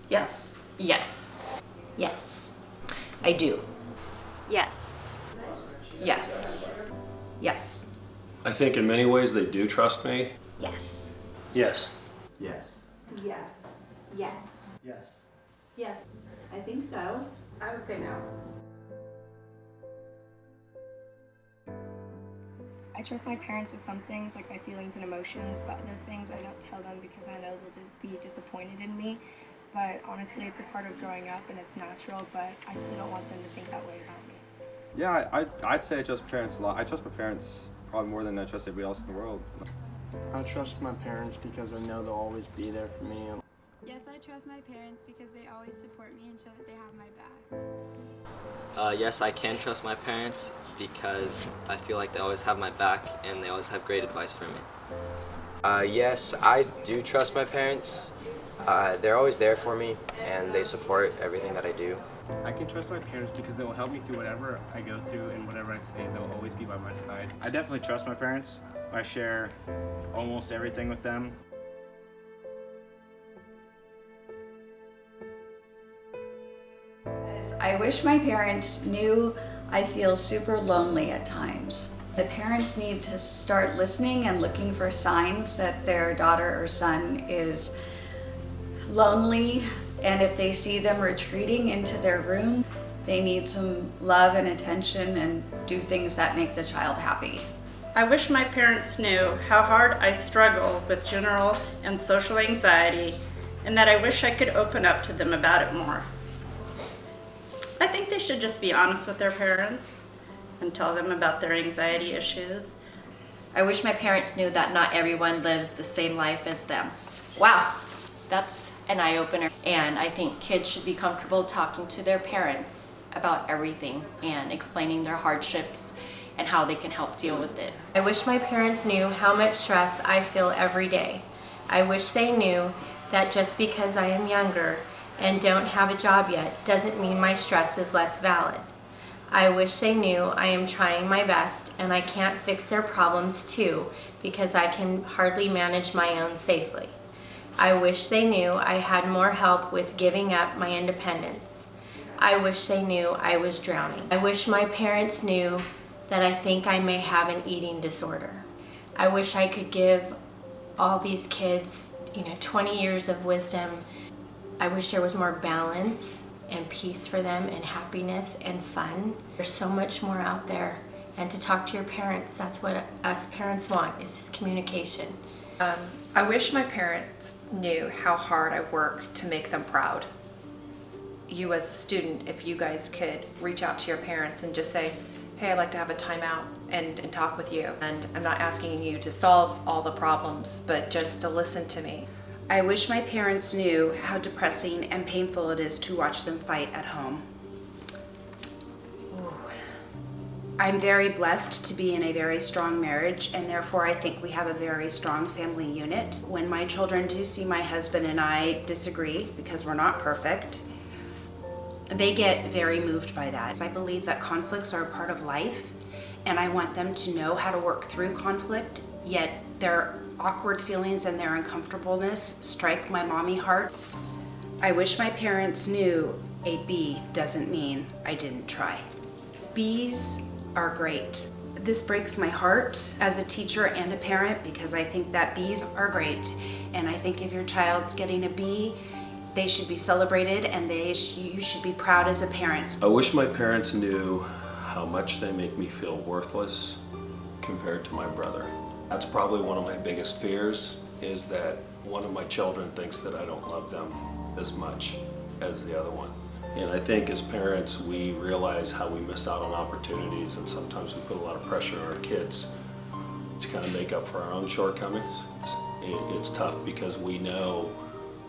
Yes. Yes. Yes. I do. Yes. Yes. Yes. I think in many ways they do trust me. Yes. Yes. Yes. Yes. Yes. Yes. Yes. I think so. I would say no. I trust my parents with some things, like my feelings and emotions, but other things I don't tell them because I know they'll be disappointed in me. But honestly, it's a part of growing up and it's natural, but I still don't want them to think that way about me. Yeah, I'd say I trust my parents a lot. I trust my parents probably more than I trust everybody else in the world. I trust my parents because I know they'll always be there for me. Yes, I trust my parents because they always support me and show that they have my back. Yes, I can trust my parents because I feel like they always have my back and they always have great advice for me. Yes, I do trust my parents. They're always there for me and they support everything that I do. I can trust my parents because they will help me through whatever I go through and whatever I say, they'll always be by my side. I definitely trust my parents. I share almost everything with them. I wish my parents knew I feel super lonely at times. The parents need to start listening and looking for signs that their daughter or son is lonely, and if they see them retreating into their room, they need some love and attention and do things that make the child happy. I wish my parents knew how hard I struggle with general and social anxiety, and that I wish I could open up to them about it more. I think they should just be honest with their parents and tell them about their anxiety issues. I wish my parents knew that not everyone lives the same life as them. Wow, that's an eye-opener. And I think kids should be comfortable talking to their parents about everything and explaining their hardships and how they can help deal with it. I wish my parents knew how much stress I feel every day. I wish they knew that just because I am younger and don't have a job yet doesn't mean my stress is less valid. I wish they knew I am trying my best and I can't fix their problems too because I can hardly manage my own safely. I wish they knew I had more help with giving up my independence. I wish they knew I was drowning. I wish my parents knew that I think I may have an eating disorder. I wish I could give all these kids, 20 years of wisdom. I wish there was more balance and peace for them and happiness and fun. There's so much more out there. And to talk to your parents, that's what us parents want, is just communication. I wish my parents knew how hard I work to make them proud. You as a student, if you guys could reach out to your parents and just say, hey, I'd like to have a timeout and talk with you. And I'm not asking you to solve all the problems, but just to listen to me. I wish my parents knew how depressing and painful it is to watch them fight at home. Ooh. I'm very blessed to be in a very strong marriage, and therefore I think we have a very strong family unit. When my children do see my husband and I disagree, because we're not perfect, they get very moved by that. I believe that conflicts are a part of life, and I want them to know how to work through conflict, yet their awkward feelings and their uncomfortableness strike my mommy heart. I wish my parents knew a B doesn't mean I didn't try. B's are great. This breaks my heart as a teacher and a parent because I think that B's are great, and I think if your child's getting a B, they should be celebrated and you should be proud as a parent. I wish my parents knew how much they make me feel worthless compared to my brother. That's probably one of my biggest fears, is that one of my children thinks that I don't love them as much as the other one. And I think as parents, we realize how we missed out on opportunities, and sometimes we put a lot of pressure on our kids to kind of make up for our own shortcomings. It's tough because we know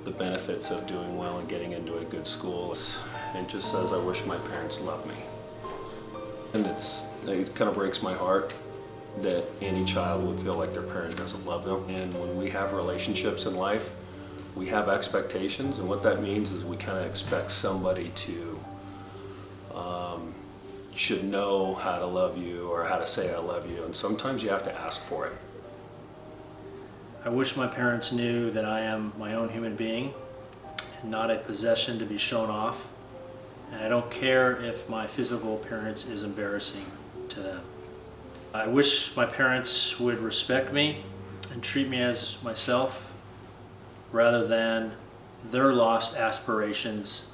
the benefits of doing well and getting into a good school. It just says I wish my parents loved me. And it kind of breaks my heart that any child would feel like their parent doesn't love them. And when we have relationships in life, we have expectations, and what that means is we kind of expect somebody to should know how to love you or how to say I love you, and sometimes you have to ask for it. I wish my parents knew that I am my own human being not a possession to be shown off, and I don't care if my physical appearance is embarrassing to them. I wish my parents would respect me and treat me as myself rather than their lost aspirations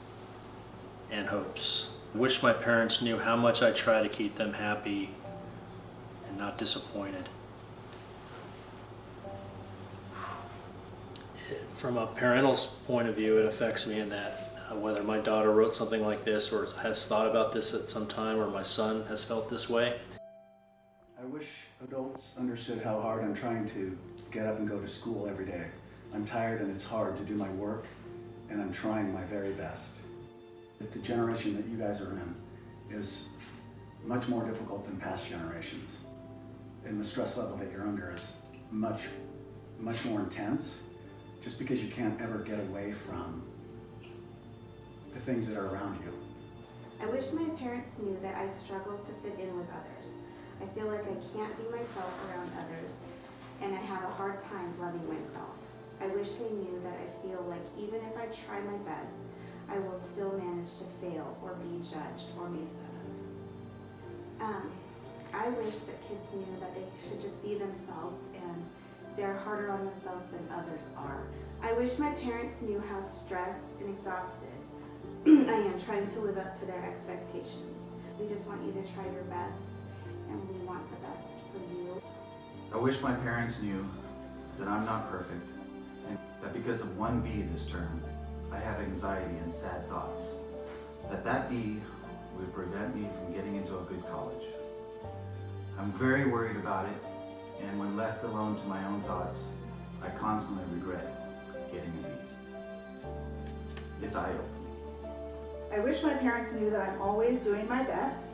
and hopes. I wish my parents knew how much I try to keep them happy and not disappointed. From a parental point of view, it affects me in that whether my daughter wrote something like this or has thought about this at some time, or my son has felt this way. I wish adults understood how hard I'm trying to get up and go to school every day. I'm tired and it's hard to do my work, and I'm trying my very best. The generation that you guys are in is much more difficult than past generations. And the stress level that you're under is much more intense, just because you can't ever get away from the things that are around you. I wish my parents knew that I struggle to fit in with others. I feel like I can't be myself around others, and I have a hard time loving myself. I wish they knew that I feel like even if I try my best, I will still manage to fail or be judged or made fun of. I wish that kids knew that they should just be themselves, and they're harder on themselves than others are. I wish my parents knew how stressed and exhausted I am trying to live up to their expectations. We just want you to try your best, and we want the best for you. I wish my parents knew that I'm not perfect, and that because of one B this term, I have anxiety and sad thoughts. That B would prevent me from getting into a good college. I'm very worried about it, and when left alone to my own thoughts, I constantly regret getting a B. It's eye-opening. I wish my parents knew that I'm always doing my best.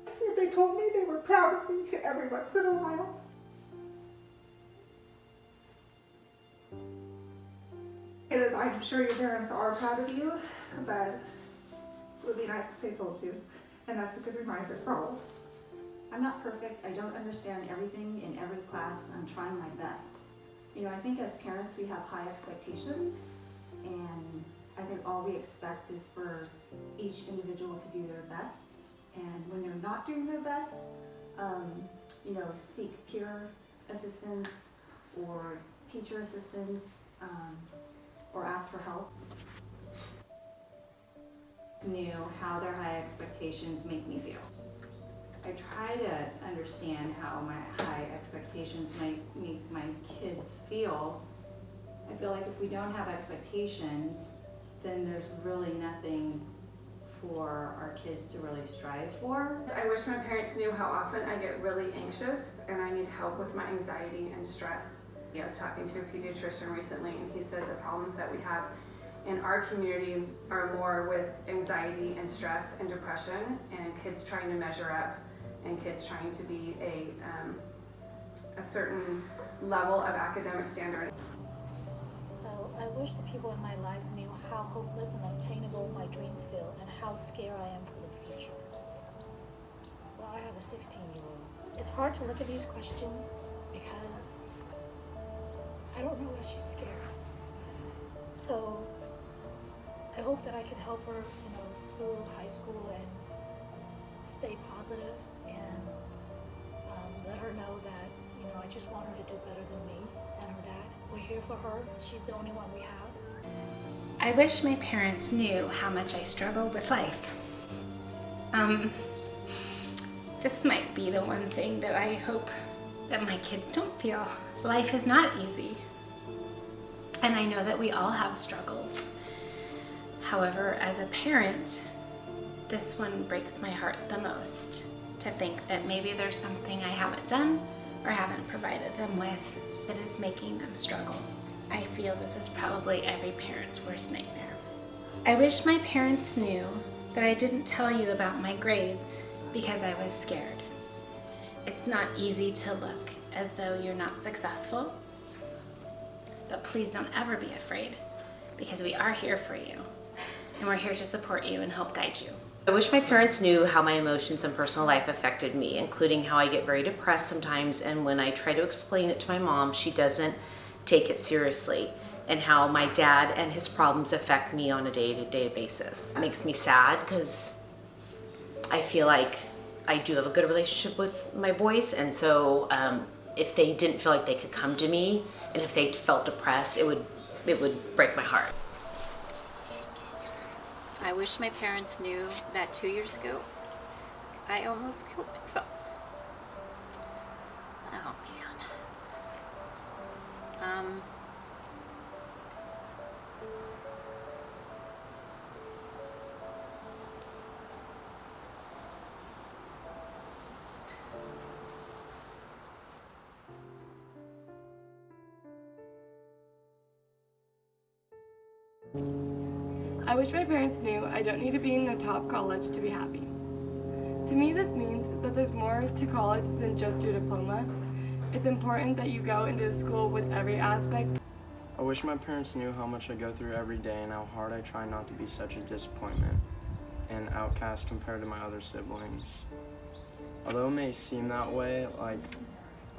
If they told me they were proud of me every once in a while. It is, I'm sure your parents are proud of you, but it would be nice if they told you, and that's a good reminder for all of us. I'm not perfect. I don't understand everything in every class. I'm trying my best. You know, I think as parents we have high expectations, and I think all we expect is for each individual to do their best. And when they're not doing their best, you know, seek peer assistance or teacher assistance, or ask for help. Knew how their high expectations make me feel. I try to understand how my high expectations might make my kids feel. I feel like if we don't have expectations, then there's really nothing for our kids to really strive for. I wish my parents knew how often I get really anxious and I need help with my anxiety and stress. I was talking to a pediatrician recently, and he said the problems that we have in our community are more with anxiety and stress and depression, and kids trying to measure up, and kids trying to be a certain level of academic standard. So I wish the people in my life knew how hopeless and unattainable my dreams feel, and how scared I am for the future. Well, I have a 16-year-old. It's hard to look at these questions because I don't know if she's scared. So I hope that I can help her, you know, through high school and stay positive and let her know that, you know, I just want her to do better than me and her dad. We're here for her. She's the only one we have. I wish my parents knew how much I struggle with life. This might be the one thing that I hope that my kids don't feel. Life is not easy. And I know that we all have struggles. However, as a parent, this one breaks my heart the most, to think that maybe there's something I haven't done or haven't provided them with that is making them struggle. I feel this is probably every parent's worst nightmare. I wish my parents knew that I didn't tell you about my grades because I was scared. It's not easy to look as though you're not successful, but please don't ever be afraid, because we are here for you. and we're here to support you and help guide you. I wish my parents knew how my emotions and personal life affected me, including how I get very depressed sometimes, and when I try to explain it to my mom, she doesn't take it seriously, and how my dad and his problems affect me on a day-to-day basis. It makes me sad because I feel like I do have a good relationship with my boys, and so if they didn't feel like they could come to me, and if they felt depressed, it would break my heart. I wish my parents knew that 2 years ago, I almost killed myself. Oh man. I wish my parents knew I don't need to be in a top college to be happy. To me, this means that there's more to college than just your diploma. It's important that you go into school with every aspect. I wish my parents knew how much I go through every day and how hard I try not to be such a disappointment and outcast compared to my other siblings. Although it may seem that way, like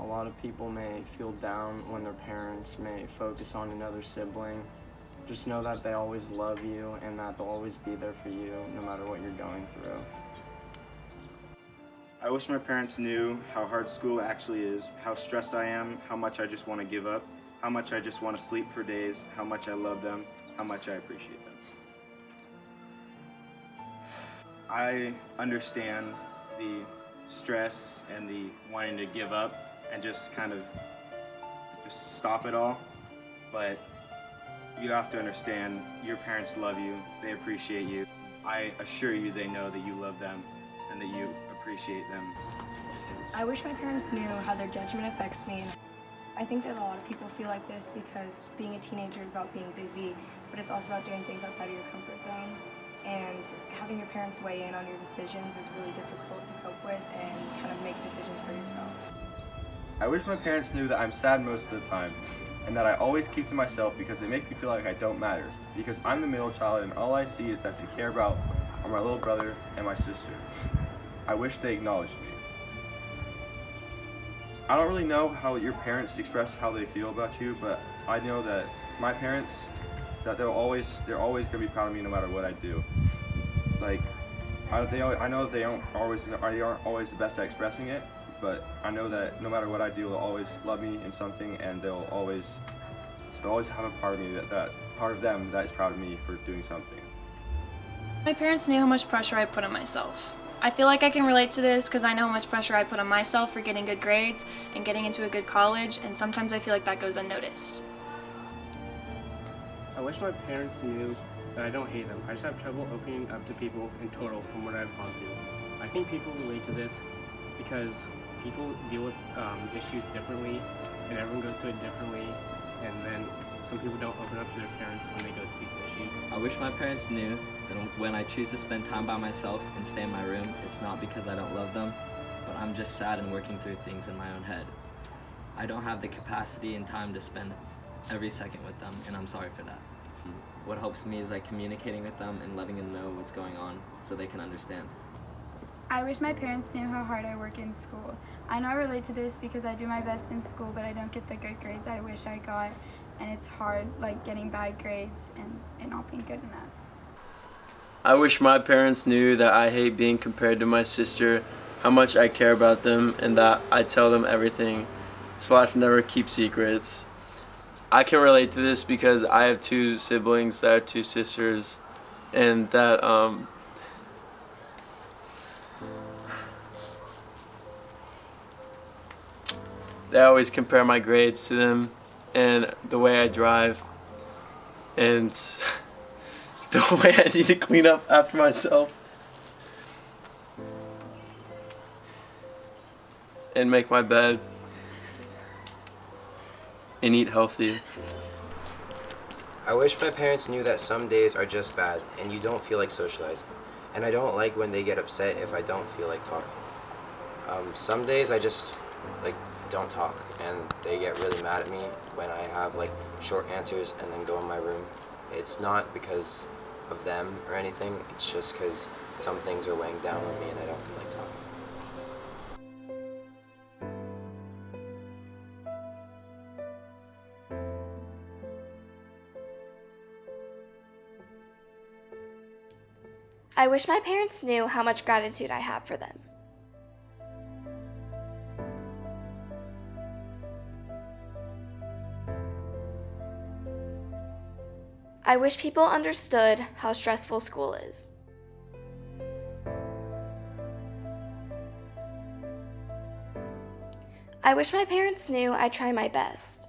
a lot of people may feel down when their parents may focus on another sibling, just know that they always love you and that they'll always be there for you no matter what you're going through. I wish my parents knew how hard school actually is, how stressed I am, how much I just want to give up, how much I just want to sleep for days, how much I love them, how much I appreciate them. I understand the stress and the wanting to give up and just kind of just stop it all, but you have to understand your parents love you, they appreciate you. I assure you they know that you love them and that you appreciate them. I wish my parents knew how their judgment affects me. I think that a lot of people feel like this because being a teenager is about being busy, but it's also about doing things outside of your comfort zone. And having your parents weigh in on your decisions is really difficult to cope with and kind of make decisions for yourself. I wish my parents knew that I'm sad most of the time, and that I always keep to myself because they make me feel like I don't matter, because I'm the middle child and all I see is that they care about are my little brother and my sister. I wish they acknowledged me. I don't really know how your parents express how they feel about you, but I know that my parents, that they're always gonna be proud of me no matter what I do. Like, I know that they aren't always the best at expressing it, but I know that no matter what I do, they'll always love me in something, and they'll always have a part of me that part of them that is proud of me for doing something. My parents knew how much pressure I put on myself. I feel like I can relate to this because I know how much pressure I put on myself for getting good grades and getting into a good college, and sometimes I feel like that goes unnoticed. I wish my parents knew that I don't hate them. I just have trouble opening up to people in total from what I've gone through. I think people relate to this because people deal with issues differently, and everyone goes through it differently, and then some people don't open up to their parents when they go through these issues. I wish my parents knew that when I choose to spend time by myself and stay in my room, it's not because I don't love them, but I'm just sad and working through things in my own head. I don't have the capacity and time to spend every second with them, and I'm sorry for that. What helps me is like communicating with them and letting them know what's going on so they can understand. I wish my parents knew how hard I work in school. I know I relate to this because I do my best in school, but I don't get the good grades I wish I got, and it's hard, like getting bad grades and not being good enough. I wish my parents knew that I hate being compared to my sister, how much I care about them, and that I tell them everything, / never keep secrets. I can relate to this because I have 2 siblings that are 2 sisters, and that they always compare my grades to them, and the way I drive, and the way I need to clean up after myself, and make my bed, and eat healthy. I wish my parents knew that some days are just bad and you don't feel like socializing. And I don't like when they get upset if I don't feel like talking. Some days I just don't talk, and they get really mad at me when I have short answers and then go in my room. It's not because of them or anything. It's just because some things are weighing down on me and I don't feel like talking. I wish my parents knew how much gratitude I have for them. I wish people understood how stressful school is. I wish my parents knew I try my best.